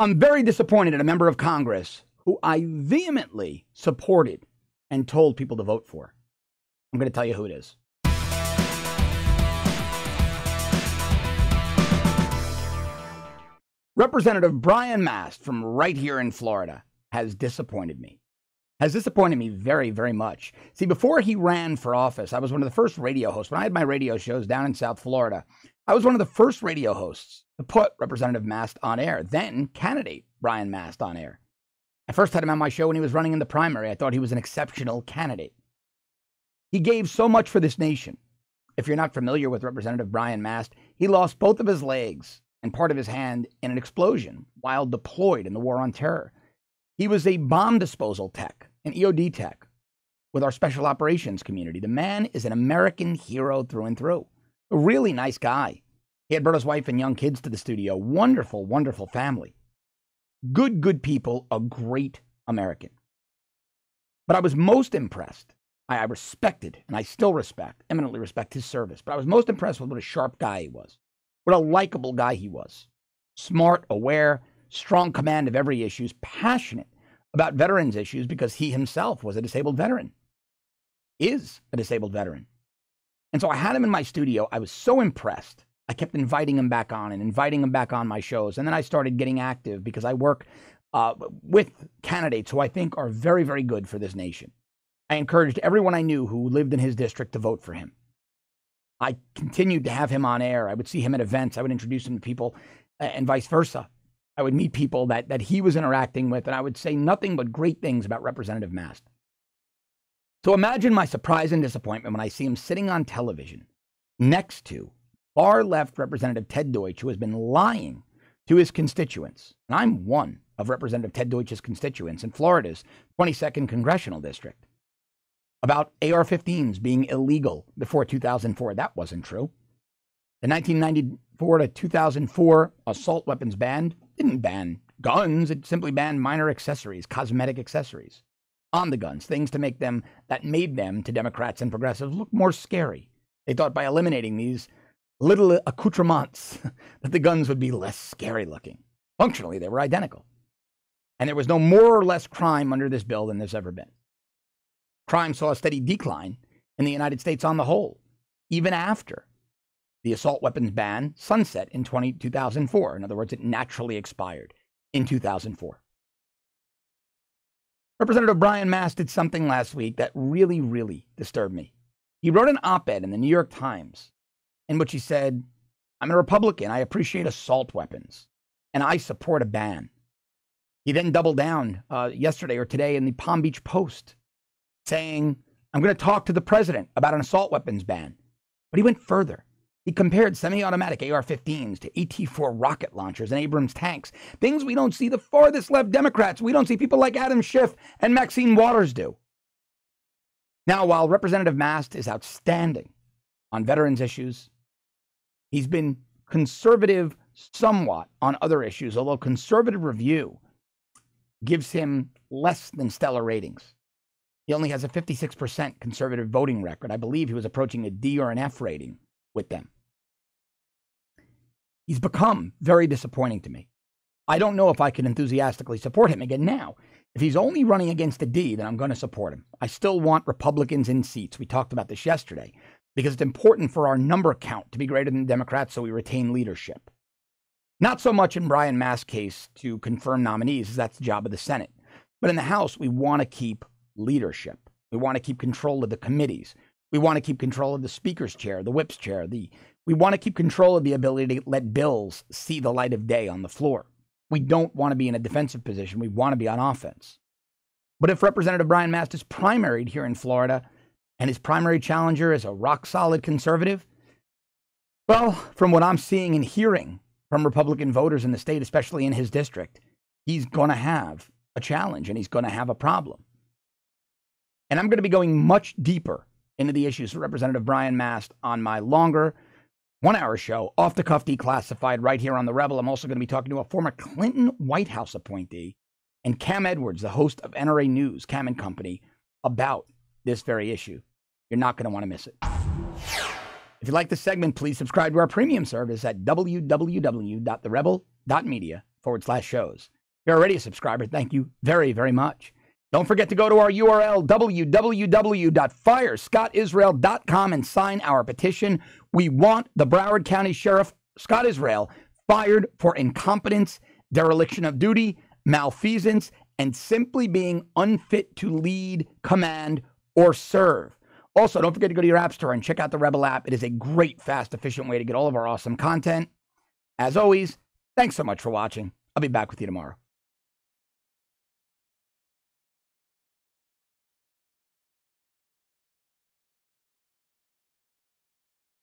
I'm very disappointed in a member of Congress who I vehemently supported and told people to vote for. I'm going to tell you who it is. Representative Brian Mast from right here in Florida has disappointed me. Very, very much. See, before he ran for office, I was one of the first radio hosts. When I had my radio shows down in South Florida, I was one of the first radio hosts to put Representative Mast on air, then candidate Brian Mast on air. I first had him on my show when he was running in the primary. I thought he was an exceptional candidate. He gave so much for this nation. If you're not familiar with Representative Brian Mast, he lost both of his legs and part of his hand in an explosion while deployed in the war on terror. He was a bomb disposal tech, an EOD tech, with our special operations community. The man is an American hero through and through. A really nice guy. He had brought his wife and young kids to the studio. Wonderful, wonderful family. Good people, a great American. But I was most impressed. I respected, and I still respect, eminently respect his service. But I was most impressed with what a sharp guy he was. What a likable guy he was. Smart, aware, strong command of every issue, passionate about veterans issues because he himself was a disabled veteran, is a disabled veteran. And so I had him in my studio. I was so impressed. I kept inviting him back on and inviting him back on my shows. And then I started getting active because I work with candidates who I think are very, very good for this nation. I encouraged everyone I knew who lived in his district to vote for him. I continued to have him on air. I would see him at events. I would introduce him to people and vice versa. I would meet people that he was interacting with, and I would say nothing but great things about Representative Mast. So imagine my surprise and disappointment when I see him sitting on television next to far-left Representative Ted Deutsch, who has been lying to his constituents. And I'm one of Representative Ted Deutsch's constituents in Florida's 22nd Congressional District, about AR-15s being illegal before 2004. That wasn't true. The 1994 to 2004 assault weapons ban didn't ban guns. It simply banned minor accessories, cosmetic accessories on the guns, things to make them, that made them, to Democrats and progressives, look more scary. They thought by eliminating these little accoutrements that the guns would be less scary looking. Functionally, they were identical. And there was no more or less crime under this bill than there's ever been. Crime saw a steady decline in the United States on the whole, even after the assault weapons ban sunset in 2004. In other words, it naturally expired in 2004. Representative Brian Mast did something last week that really, really disturbed me. He wrote an op-ed in the New York Times in which he said, "I'm a Republican. I appreciate assault weapons, and I support a ban." He then doubled down yesterday or today in the Palm Beach Post, saying, "I'm going to talk to the president about an assault weapons ban." But he went further. He compared semi-automatic AR-15s to AT-4 rocket launchers and Abrams tanks, things we don't see the farthest left Democrats, we don't see people like Adam Schiff and Maxine Waters do. Now, while Representative Mast is outstanding on veterans issues, he's been conservative somewhat on other issues, although Conservative Review gives him less than stellar ratings. He only has a 56% conservative voting record. I believe he was approaching a D or an F rating with them. He's become very disappointing to me. I don't know if I can enthusiastically support him again now. If he's only running against a D, then I'm going to support him. I still want Republicans in seats. We talked about this yesterday because it's important for our number count to be greater than Democrats so we retain leadership. Not so much in Brian Mast's case to confirm nominees, as that's the job of the Senate. But in the House, we want to keep leadership. We want to keep control of the committees. We want to keep control of the speaker's chair, the whip's chair. We want to keep control of the ability to let bills see the light of day on the floor. We don't want to be in a defensive position. We want to be on offense. But if Representative Brian Mast is primaried here in Florida and his primary challenger is a rock-solid conservative, well, from what I'm seeing and hearing from Republican voters in the state, especially in his district, he's going to have a challenge and he's going to have a problem. And I'm going to be going much deeper into the issues of Representative Brian Mast on my longer one-hour show, Off the Cuff Declassified, right here on The Rebel. I'm also going to be talking to a former Clinton White House appointee and Cam Edwards, the host of NRA News, Cam and Company, about this very issue. You're not going to want to miss it. If you like this segment, please subscribe to our premium service at www.therebel.media. www.firescottisrael.com/shows. If you're already a subscriber, thank you very, very much. Don't forget to go to our URL, www.firescottisrael.com, and sign our petition. We want the Broward County Sheriff, Scott Israel, fired for incompetence, dereliction of duty, malfeasance, and simply being unfit to lead, command, or serve. Also, don't forget to go to your app store and check out the Rebel app. It is a great, fast, efficient way to get all of our awesome content. As always, thanks so much for watching. I'll be back with you tomorrow.